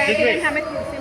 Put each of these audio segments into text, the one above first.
અમે ખુરશી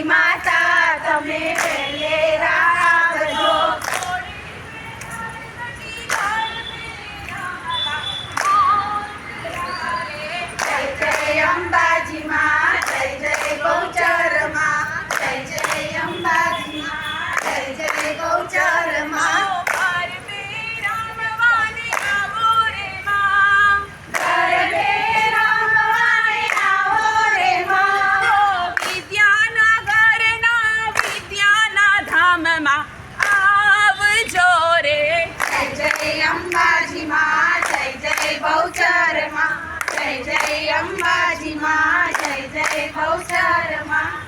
માતા તમે વેલેરા આવજો. જય જય અંબાજી માં, જય જય ગૌચર માં, જય જય અંબાજી માં, જય જય ગૌચર માં. અંબાજી માં, જય જય ગૌચર માં, જય જય અંબાજી માં, જય જય ગૌચર માં.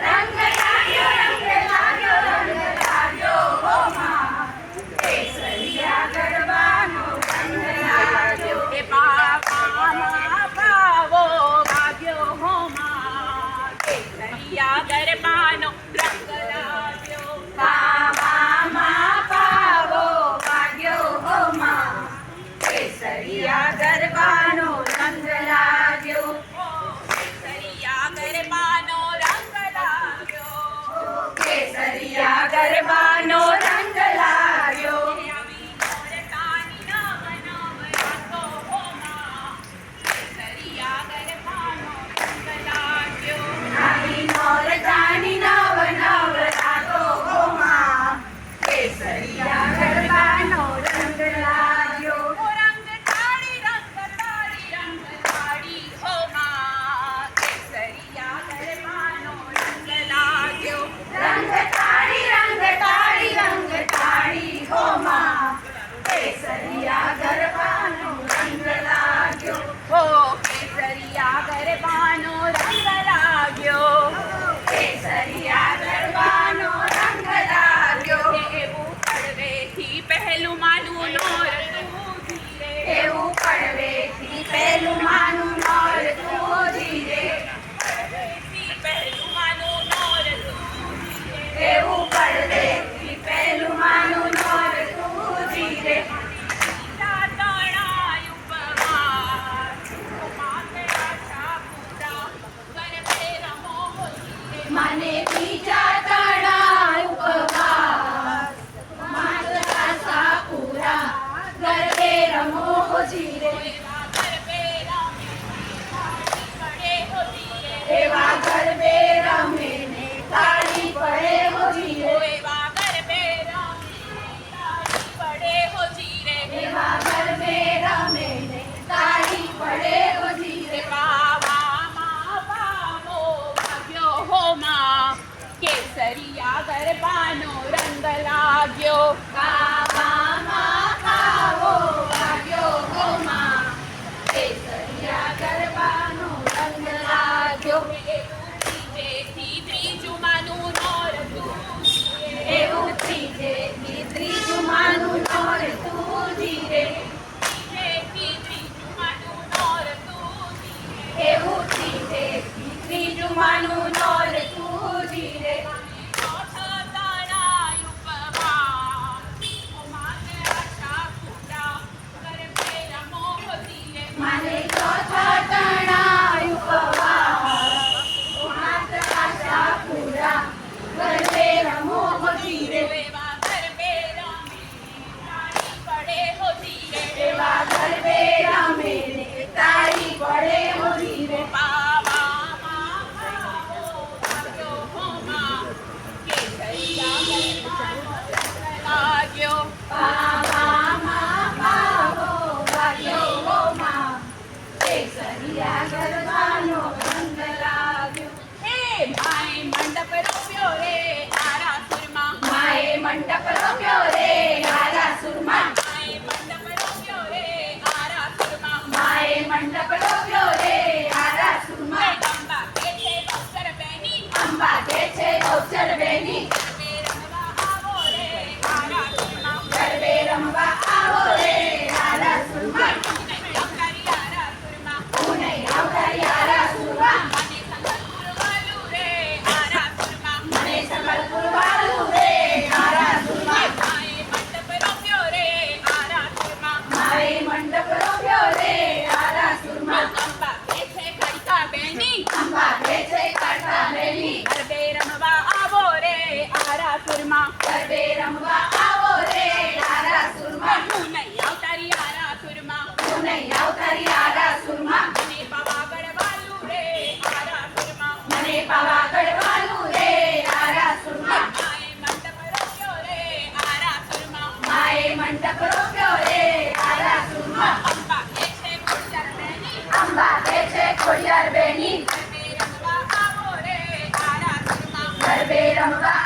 રંગ લાગ્યો કેસરિયા ગરબાનો રંગ લાગ્યો. કાવામાં કાવો વાગ્યો ગો માં, કેસરિયા ગરબાનો રંગ લાગ્યો. ત્રીજેથી ત્રીજું માનું નોરતું એવું ત્રીજેથી ત્રીજું માનું નોરતું ધીરે, ત્રીજેથી ત્રીજું માનું નોરતું એવું ત્રીજેથી ત્રીજું માનું નોરતું ધીરે. ચોથા તાળા ઉપમા માને આશા પૂરા ગરબે રમો ધીરે. માને ચોથા ટણા ઉપવાસ, માત્ર આશા પૂરા ગરબે રમો ધીરે. એવા ગરબે રમે તાળી પડે હો ધીરે. એવા ગરબે રમે ને તાળી પડે હો ધીરે. પાવામાં ખાવો વાગ્યો હો માં, કેસરિયા ગરબાનો રંગ લાગ્યો. પાવામાં પાવો વાગ્યો હો માં, કેસરિયા ગરબાનો રંગ લાગ્યો. હે માય મંડપ રોપ્યો રે આરાસુરમાં. માએ મંડપ રોપ્યો રે આરાસુરમાં. માય મંડપ રોપ્યો રે આરાસુરમાં. માએ મંડપ રોપ્યો રે આરાસુરમાં. અંબા કે છે બક્સર બેની, અંબા કે છે ગૌચર બેની, ગરબે રમવા આવો રે આરાસુરમાં. ગરબે રમવા આવો રે આરાસુરમાં. અવતારી આરાસુરમાં. હું નહીં આવતારી આરાસુરમાં. મને સંગલ વાલું રે આરાસુરમાં. મને સંબલપુર વાળું રે આરાસુરમાં. માએ મંડપ રોપ્યો રે આરાસુરમાં. માએ મંડપ રોપ્યો રે આરાસુરમાં. અંબા કે છે કડકા બેની, અંબા કે છે કાંઠા બેની, ગરબે રમવા આવો રે આરાસુરમાં. ગરબે રમવા આવો રે આરાસુરમાં. હું નહીં આવતારી આરાસુરમાં. હું નહીં આવતારી આરાસુરમાં. મને પાવાગઢ વાલું રે આરાસુરમાં. મને પાવાગઢ વાળું રે આરાસુરમાં. માએ મંડપ રોપ્યો રે આરાસુરમાં. માએ મંડપ રોપ્યો રે આરાસુરમાં. અંબા કે છે ગુર્જર બેની, અંબા કે છે ખોડિયાર બેની, ગરબે રમવા આવો રે આરાસુરમાં. ગરબે રમવા